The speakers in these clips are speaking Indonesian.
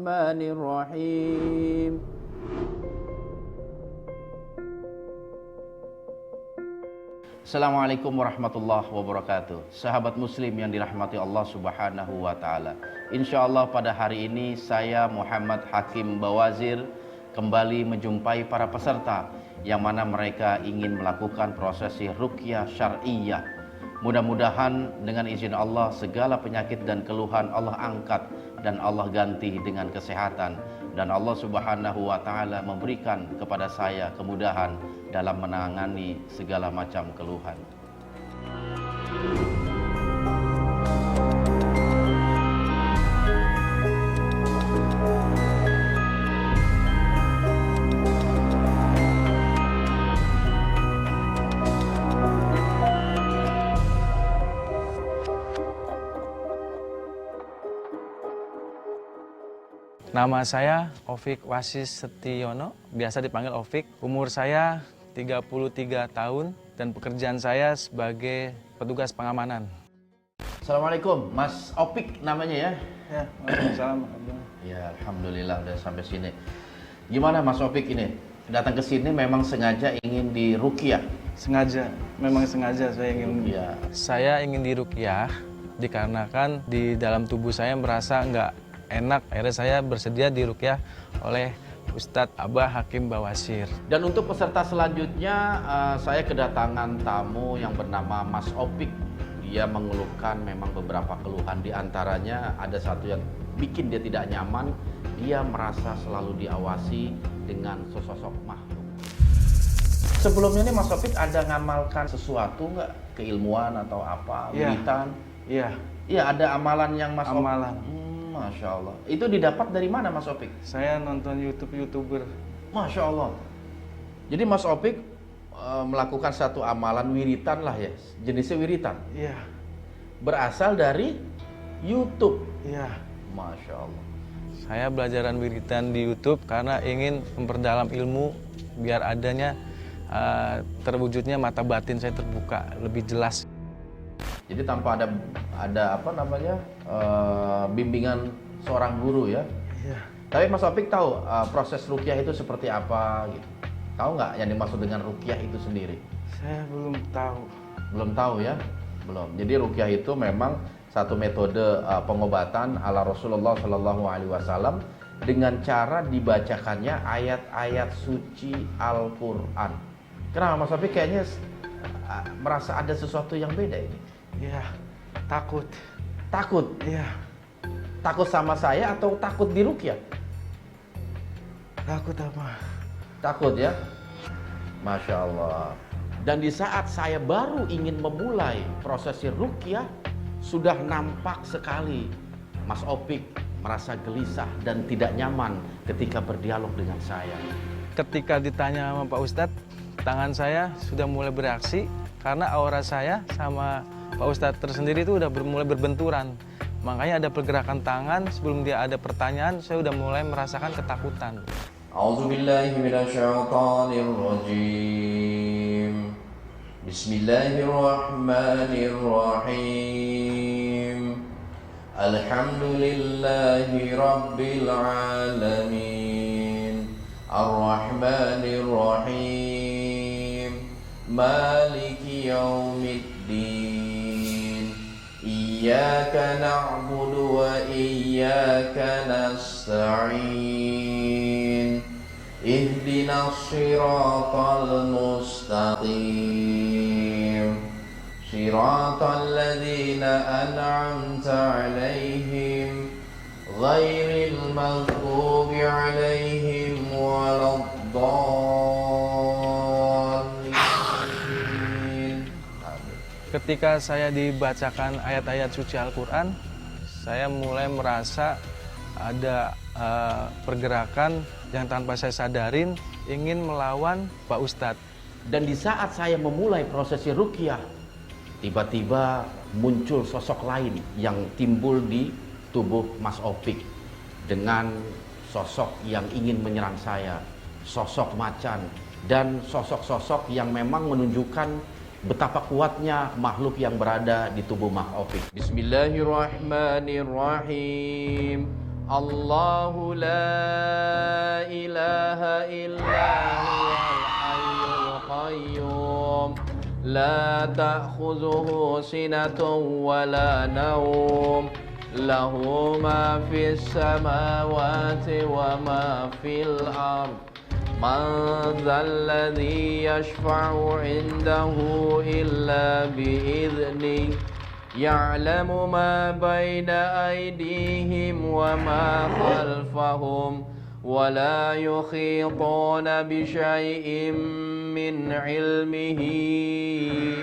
الرحمن الرحيم. Assalamualaikum warahmatullahi wabarakatuh. Sahabat muslim yang dirahmati Allah subhanahu wa ta'ala, InsyaAllah pada hari ini saya Muhammad Hakim Bawazir kembali menjumpai para peserta yang mana mereka ingin melakukan prosesi ruqyah syar'iyyah. Mudah-mudahan dengan izin Allah segala penyakit dan keluhan Allah angkat dan Allah ganti dengan kesehatan, dan Allah subhanahu wa ta'ala memberikan kepada saya kemudahan dalam menangani segala macam keluhan. Nama saya Ovik Wasis Setiono, biasa dipanggil Ovik. Umur saya 33 tahun dan pekerjaan saya sebagai petugas pengamanan. Assalamualaikum, Mas Ovik namanya ya? Ya, waalaikumsalam. Ya, alhamdulillah udah sampai sini. Gimana Mas Ovik ini? Datang ke sini memang sengaja ingin diruqyah? Sengaja, memang sengaja saya ingin. Ya. Saya ingin diruqyah dikarenakan di dalam tubuh saya merasa nggak enak, akhirnya saya bersedia diruqyah oleh Ustadz Abah Hakim Bawazir. Dan untuk peserta selanjutnya, saya kedatangan tamu yang bernama Mas Ovik. Dia mengeluhkan memang beberapa keluhan, di antaranya ada satu yang bikin dia tidak nyaman. Dia merasa selalu diawasi dengan sesosok makhluk. Sebelumnya nih Mas Ovik ada ngamalkan sesuatu nggak? Keilmuan atau apa? Wiritan? Iya. Iya, ada amalan yang Mas Amalan. Masya Allah. Itu didapat dari mana Mas Ovik? Saya nonton YouTuber. Masya Allah. Jadi Mas Ovik melakukan satu amalan wiritan lah ya, jenisnya wiritan. Iya. Berasal dari YouTube. Iya. Masya Allah. Saya belajaran wiritan di YouTube karena ingin memperdalam ilmu biar adanya terwujudnya mata batin saya terbuka lebih jelas. Jadi tanpa ada apa namanya bimbingan seorang guru ya. Iya. Tapi Mas Ovik tahu proses ruqyah itu seperti apa gitu. Tahu nggak yang dimaksud dengan ruqyah itu sendiri? Saya belum tahu. Belum tahu ya? Belum. Jadi ruqyah itu memang satu metode pengobatan ala Rasulullah Shallallahu Alaihi Wasallam dengan cara dibacakannya ayat-ayat suci Al-Quran. Kenapa Mas Ovik kayaknya merasa ada sesuatu yang beda ini? Iya, takut. Takut? Iya. Takut sama saya atau takut diruqyah? Takut apa? Takut ya? Masya Allah. Dan di saat saya baru ingin memulai prosesi ruqyah, sudah nampak sekali Mas Ovik merasa gelisah dan tidak nyaman ketika berdialog dengan saya. Ketika ditanya sama Pak Ustadz, tangan saya sudah mulai bereaksi karena aura saya sama Pak Ustadz tersendiri itu udah mulai berbenturan. Makanya ada pergerakan tangan, sebelum dia ada pertanyaan, saya udah mulai merasakan ketakutan. A'udzubillahi minasyaitonirrajim. Bismillahirrahmanirrahim. Alhamdulillahi rabbil alamin. Ar-Rahmanir-Rahim. Maliki yaumiddin. Iyyaka na'budu wa iyyaka nasta'in. Ihdinas siratal mustaqim. Siratal ladzina an'amta 'alaihim ghairil maghdubi 'alaihim waladdallin. Ketika saya dibacakan ayat-ayat suci Al-Quran, saya mulai merasa ada pergerakan yang tanpa saya sadarin ingin melawan Pak Ustadz. Dan di saat saya memulai prosesi ruqyah, tiba-tiba muncul sosok lain yang timbul di tubuh Mas Ovik dengan sosok yang ingin menyerang saya, sosok macan, dan sosok-sosok yang memang menunjukkan betapa kuatnya makhluk yang berada di tubuh Mas Ovik. Bismillahirrahmanirrahim. Allahu la ilaha illa huwal hayyul qayyum la ta'khudhuhu sinatun wa la nawm lahu ma fis samawati wa ma fil ard man dhal ladzi yashfa'u 'indahu illa bi'idhnihi ya'lamu ma baina aydihim wa ma khalfahum wa la yukhituna bi syai'in min 'ilmihi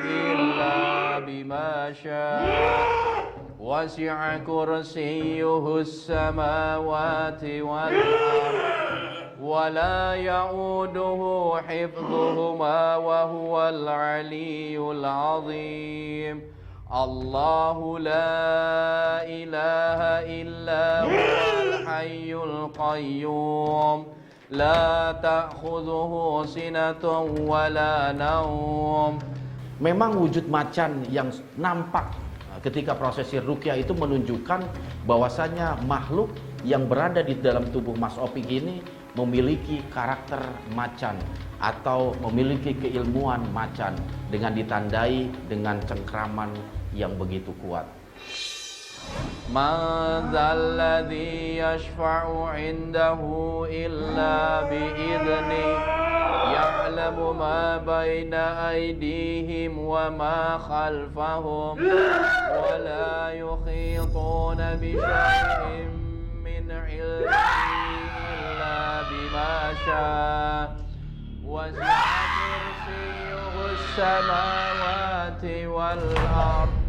illa bima syaa wasi'a kursiyyuhu as-samawati wal ardh wa la ya'uduhu hifdhuhuma wa huwal 'aliyyul 'azim. Allahu la ilaha illa huwal hayyul qayyum la ta'khudhuhu sinatun wa la nawm. Memang wujud macan yang nampak ketika prosesi ruqyah itu menunjukkan bahwasanya makhluk yang berada di dalam tubuh Mas Opik ini memiliki karakter macan atau memiliki keilmuan macan dengan ditandai dengan cengkraman yang begitu kuat. Man dzal ladzi yashfa'u 'indahu illa bi'idhni ya'lamu ma baina aydihim wa ma khalfahum wa la yukhituna bi syai'in min 'ilmihi illa bima syaa wasi'a kursiyyuhu as-samawati wal ardh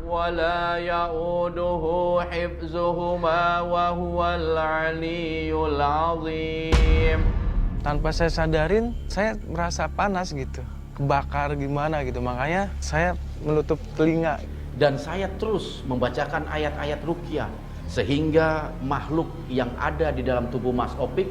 wa la ya'uduhu hifdzuhuma wa huwal 'aliyyul 'azim. Tanpa saya sadarin, saya merasa panas gitu, kebakar gimana gitu, makanya saya menutup telinga. Dan saya terus membacakan ayat-ayat ruqyah sehingga makhluk yang ada di dalam tubuh Mas Opik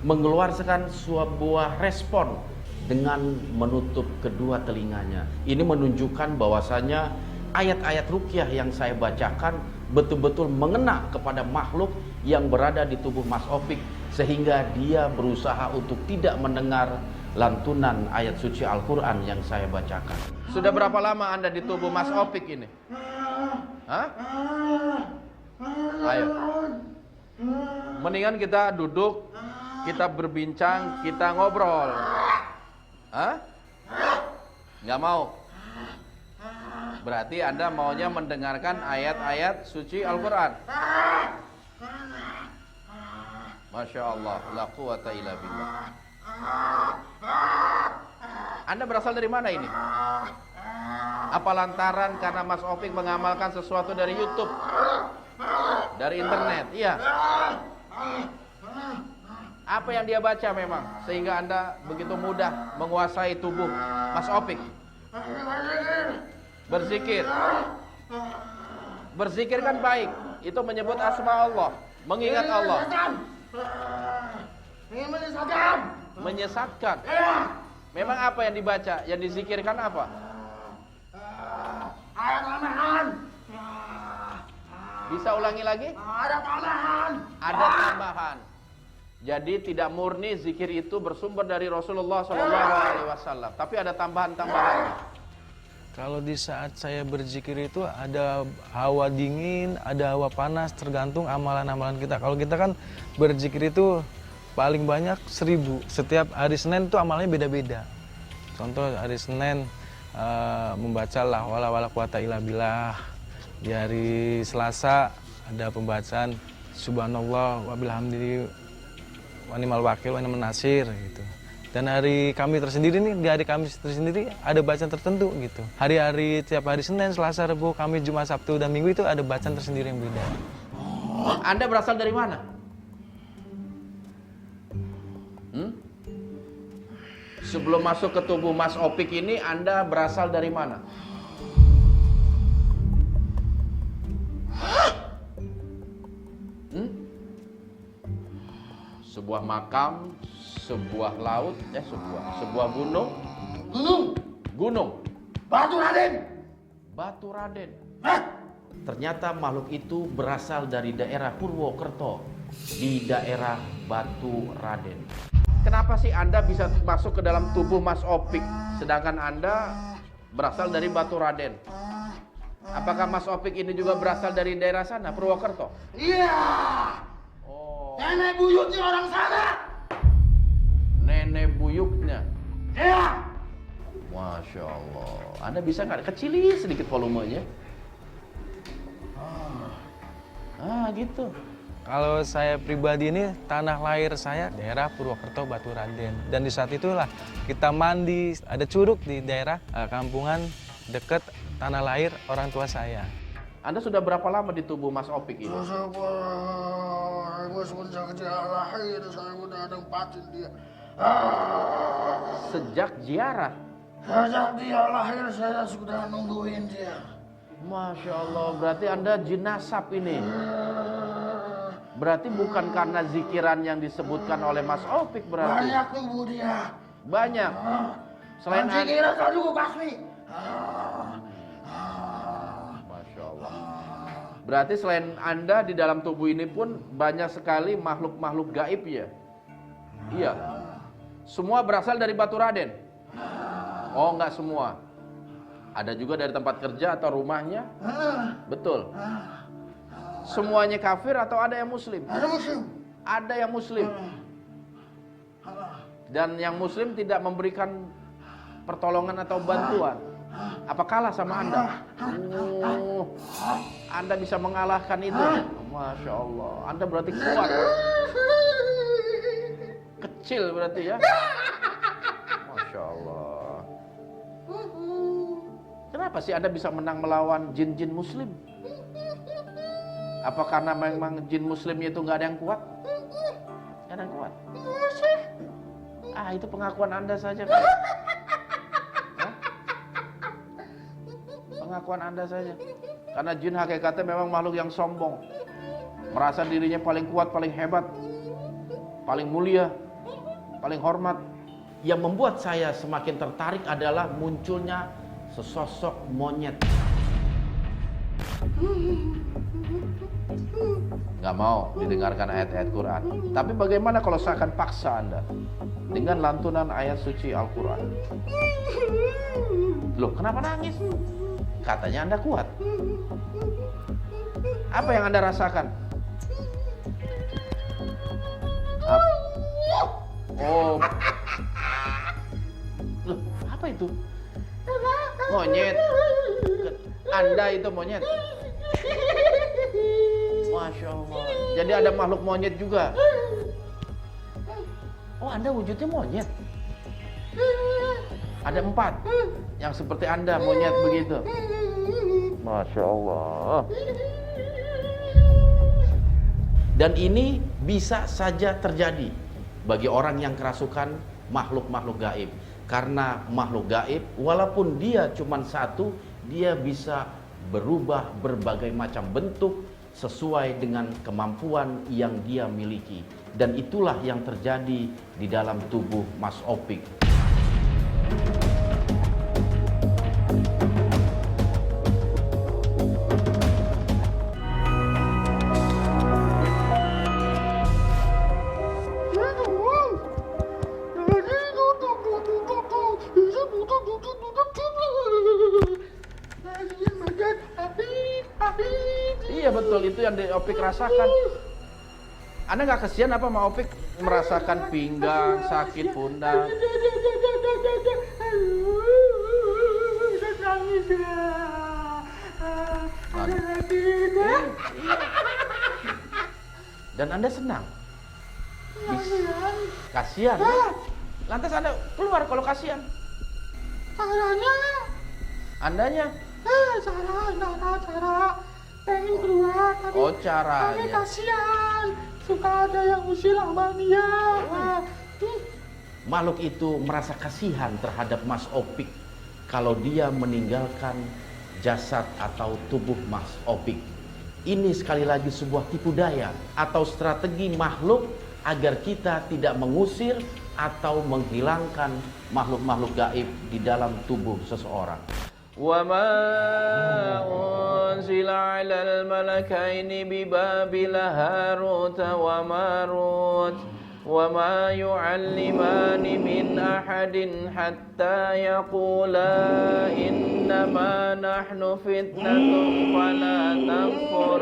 mengeluarkan sebuah respon dengan menutup kedua telinganya. Ini menunjukkan bahwasanya ayat-ayat ruqyah yang saya bacakan betul-betul mengena kepada makhluk yang berada di tubuh Mas Opik sehingga dia berusaha untuk tidak mendengar lantunan ayat suci Al-Quran yang saya bacakan. Sudah berapa lama Anda di tubuh Mas Opik ini? Hah? Ayo. Mendingan kita duduk, kita berbincang, kita ngobrol. Hah? Nggak mau? Berarti Anda maunya mendengarkan ayat-ayat suci Al-Quran. Masya Allah, la quwata illa billah. Anda berasal dari mana ini? Apa lantaran karena Mas Opik mengamalkan sesuatu dari YouTube? Dari internet? Iya. Apa yang dia baca memang sehingga Anda begitu mudah menguasai tubuh Mas Opik? Berzikir. Berzikir kan baik. Itu menyebut asma Allah, mengingat Allah. Menyesatkan. Memang apa yang dibaca, yang dizikirkan apa? Ada tambahan. Bisa ulangi lagi? Ada tambahan. Ada tambahan. Jadi tidak murni zikir itu bersumber dari Rasulullah SAW, tapi ada tambahan-tambahan. Kalau di saat saya berzikir itu ada hawa dingin, ada hawa panas, tergantung amalan-amalan kita. Kalau kita kan berzikir itu paling banyak 1000. Setiap hari Senin itu amalnya beda-beda. Contoh hari Senin membaca la wala wala quwata illa billah. Di hari Selasa ada pembacaan subhanallah wa bihamdihi wa ni'mal wakil wa ni'man nasir gitu. Dan hari Kamis tersendiri nih, di hari Kamis tersendiri ada bacaan tertentu gitu. Hari-hari tiap hari Senin, Selasa, Rabu, Kamis, Jumat, Sabtu, dan Minggu itu ada bacaan tersendiri yang beda. Anda berasal dari mana? Sebelum masuk ke tubuh Mas Opik ini, Anda berasal dari mana? Sebuah makam, sebuah laut, sebuah gunung. Gunung. Gunung. Batu Raden. Batu Raden. Hah? Ternyata makhluk itu berasal dari daerah Purwokerto, di daerah Batu Raden. Kenapa sih Anda bisa masuk ke dalam tubuh Mas Opik, sedangkan Anda berasal dari Batu Raden? Apakah Mas Opik ini juga berasal dari daerah sana, Purwokerto? Iya. Oh, Nenek buyutnya orang sana. nenek buyutnya. Iya. Masya Allah. Anda bisa nggak kecilin sedikit volumenya? Gitu. Kalau saya pribadi ini tanah lahir saya daerah Purwokerto Batu Raden. Dan di saat itulah kita mandi, ada curug di daerah kampungan dekat tanah lahir orang tua saya. Anda sudah berapa lama di tubuh Mas Opik ini? Sejak dia lahir saya udah nempatin dia. Sejak ziarah. Sejak dia lahir saya sudah nungguin dia. Masya Allah, berarti Anda jin nasab ini. Berarti bukan karena zikiran yang disebutkan oleh Mas Opik berarti. Banyak tubuh dia. Banyak. Selain Anjing Anda. kira saya juga basmi. Masya Allah. Berarti selain Anda di dalam tubuh ini pun banyak sekali makhluk-makhluk gaib ya? Iya. Semua berasal dari Batu Raden? Oh, enggak semua. Ada juga dari tempat kerja atau rumahnya? Betul. Semuanya kafir atau ada yang muslim? Ada muslim. Ada yang muslim. Dan yang muslim tidak memberikan pertolongan atau bantuan. Apa kalah sama Anda? Oh, Anda bisa mengalahkan itu. Masya Allah. Anda berarti kuat. Kecil berarti ya. Masya Allah. Kenapa sih Anda bisa menang melawan jin-jin muslim? Apa karena memang jin muslimnya itu nggak ada yang kuat? Nggak ada yang kuat. Itu pengakuan Anda saja, Pak. Hah? Pengakuan Anda saja. Karena jin hakikatnya memang makhluk yang sombong. Merasa dirinya paling kuat, paling hebat, paling mulia, paling hormat. Yang membuat saya semakin tertarik adalah munculnya sesosok monyet. Nggak mau didengarkan ayat-ayat Quran. Tapi bagaimana kalau saya akan paksa Anda dengan lantunan ayat suci Al-Quran? Loh, kenapa nangis? Katanya Anda kuat. Apa yang Anda rasakan? Oh. Loh, apa itu? Monyet. Anda itu monyet. Masya Allah. Jadi ada makhluk monyet juga. Oh, Anda wujudnya monyet. Ada 4 yang seperti Anda monyet begitu. Masya Allah. Dan ini bisa saja terjadi bagi orang yang kerasukan makhluk-makhluk gaib. Karena makhluk gaib, walaupun dia cuma satu, dia bisa berubah berbagai macam bentuk sesuai dengan kemampuan yang dia miliki. Dan itulah yang terjadi di dalam tubuh Mas Opik. Iya betul, itu yang Opik rasakan. Anda nggak kesian apa sama Opik merasakan pinggang, sakit pundak? Dan Anda senang? Kasihan? Lantas Anda keluar kalau kasihan? Andanya? Cara pengen keluar tapi Oh, caranya. kasihan suka ada yang usil sama dia. Makhluk itu merasa kasihan terhadap Mas Opik kalau dia meninggalkan jasad atau tubuh Mas Opik. Ini sekali lagi sebuah tipu daya atau strategi makhluk agar kita tidak mengusir atau menghilangkan makhluk-makhluk gaib di dalam tubuh seseorang. وما أنزل على الملكين ببابل هاروت وماروت وما يعلمان من أحد حتى يقولا إنما نحن فتنة فلا تكفر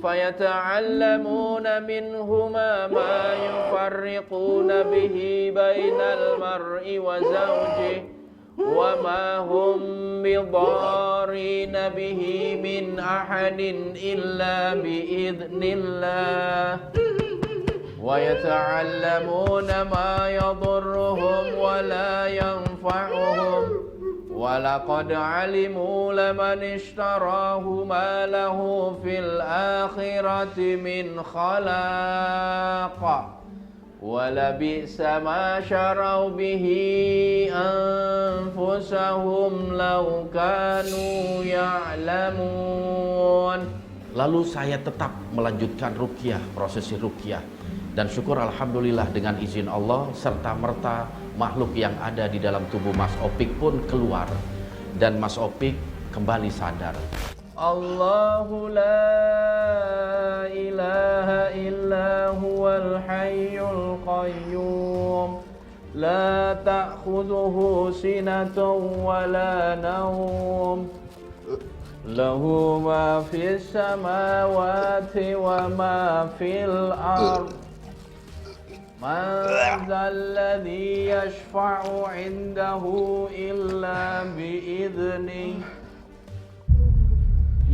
فيتعلمون منهما ما يفرقون به بين المرء وزوجه وما هم بضارين به من أحد إلا بإذن الله ويتعلمون ما يضرهم ولا ينفعهم ولقد علموا لمن اشتراه ما له في الآخرة من خلاق ولبئس ما شروا به أنفسهم لو كانوا يعلمون. Lalu saya tetap melanjutkan ruqyah, prosesi ruqyah. Dan syukur alhamdulillah dengan izin Allah, serta merta makhluk yang ada di dalam tubuh Mas Opik pun keluar. Dan Mas Opik kembali sadar. Allahu la ilaha illa huwal hayyul qayyum la ta'khudhuhu sinatun wa la nawm lahu ma fis samawati wa ma fil ard man dzal ladzi yashfa'u 'indahu illa bi'idnihi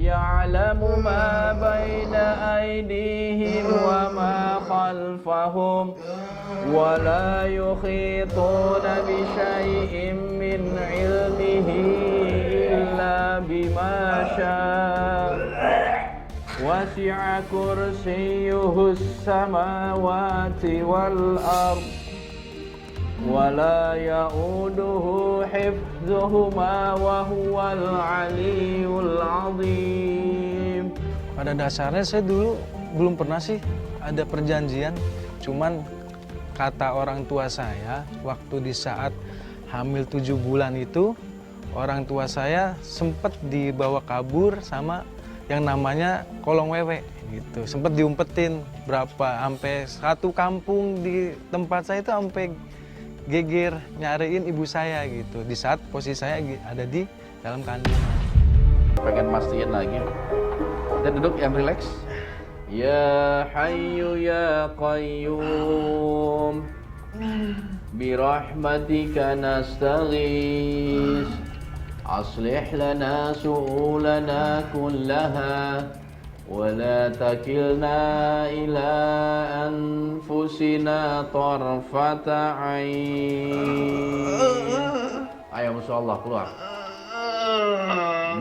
ya'lamu ma baina aydihim wa ma khalfahum wa la yukhituna bi syai'in min 'ilmihi illa bima syaa wasi'a kursiyyuhu as-samawati wal ard ولا يؤوده حفظهما وهو العلي العظيم. Pada dasarnya saya dulu belum pernah sih ada perjanjian, cuman kata orang tua saya waktu di saat hamil 7 bulan itu orang tua saya sempat dibawa kabur sama yang namanya kolong wewe gitu. Sempat diumpetin berapa sampai satu kampung di tempat saya itu sampai geger nyariin ibu saya gitu di saat posisi saya ada di dalam kandungan. Pengen mastiin lagi. Dan duduk yang rileks. Ya Hayyu Ya Qayyum birahmatika nastaghis aslih lana su'ulana kullaha ولا تكلنا إلى أنفسنا طرفة عين. Ayo musuh Allah keluar.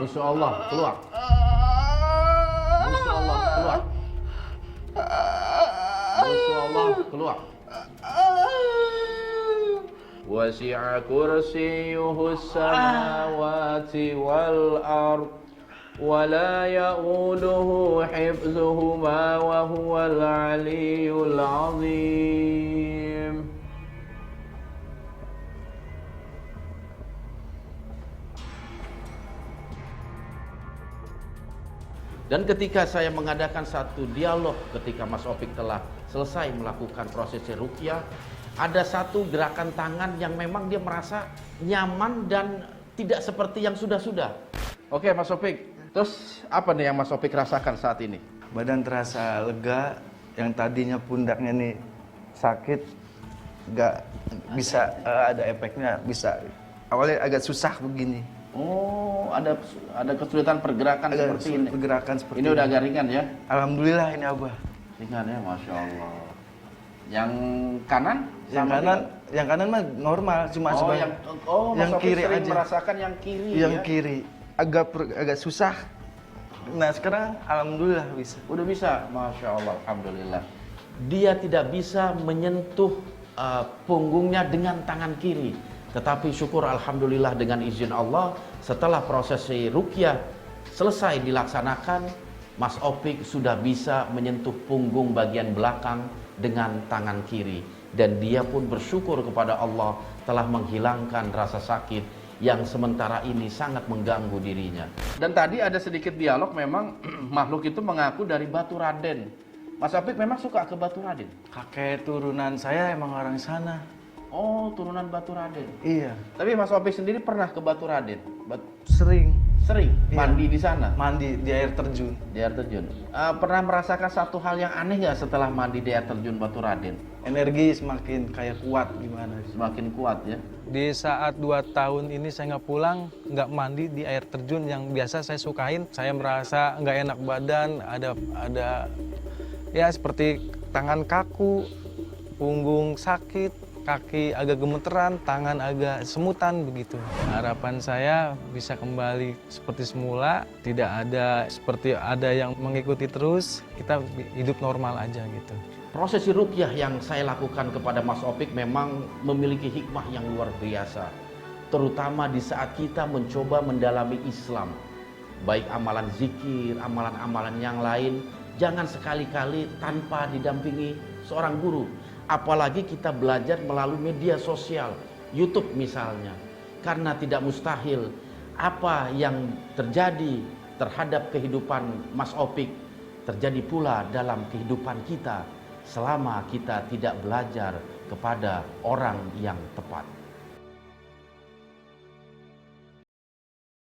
Musuh Allah keluar. Musuh Allah keluar. Musuh Allah keluar. Wasi'a kursiyyuhu as-samawati wal ard ولا يؤوده حفظهما وهو العلي العظيم. Dan ketika saya mengadakan satu dialog ketika Mas Opik telah selesai melakukan prosesi ruqyah, ada satu gerakan tangan yang memang dia merasa nyaman dan tidak seperti yang sudah-sudah. Oke Mas Opik, terus apa nih yang Mas Opik rasakan saat ini? Badan terasa lega, yang tadinya pundaknya nih sakit, nggak bisa ada efeknya, bisa. Awalnya agak susah begini. Oh, ada kesulitan pergerakan Agak seperti ini. Pergerakan seperti Ini udah agak ringan ya? Alhamdulillah ini Abah. Ringan ya, Masya Allah. Yang kanan? Yang kanan mah normal, cuma Oh, yang Mas Opik kiri sering aja. merasakan yang kiri Yang ya? kiri agak susah. Nah sekarang alhamdulillah bisa. Udah bisa, Masya Allah, Alhamdulillah. Dia tidak bisa menyentuh punggungnya dengan tangan kiri. Tetapi syukur alhamdulillah dengan izin Allah, setelah prosesi ruqyah selesai dilaksanakan, Mas Opik sudah bisa menyentuh punggung bagian belakang dengan tangan kiri. Dan dia pun bersyukur kepada Allah telah menghilangkan rasa sakit yang sementara ini sangat mengganggu dirinya. Dan tadi ada sedikit dialog, memang makhluk itu mengaku dari Batu Raden. Mas Opik memang suka ke Batu Raden? Kakek turunan saya emang orang sana. Oh, turunan Batu Raden. Iya, Tapi Mas Opik sendiri pernah ke Batu Raden? sering Sering Iya. mandi di sana? mandi di air terjun. Di air terjun. Pernah merasakan satu hal yang aneh nggak setelah mandi di air terjun Batu Raden? Energi semakin kayak kuat gimana. Semakin kuat ya. Di saat 2 tahun ini saya nggak pulang, nggak mandi di air terjun yang biasa saya sukain, saya merasa nggak enak badan, ada ya seperti tangan kaku, punggung sakit, kaki agak gemeteran, tangan agak semutan begitu. Harapan saya bisa kembali seperti semula, tidak ada seperti ada yang mengikuti terus, kita hidup normal aja gitu. Prosesi ruqyah yang saya lakukan kepada Mas Opik memang memiliki hikmah yang luar biasa. Terutama di saat kita mencoba mendalami Islam. Baik amalan zikir, amalan-amalan yang lain, jangan sekali-kali tanpa didampingi seorang guru. Apalagi kita belajar melalui media sosial, YouTube misalnya. Karena tidak mustahil apa yang terjadi terhadap kehidupan Mas Opik terjadi pula dalam kehidupan kita selama kita tidak belajar kepada orang yang tepat.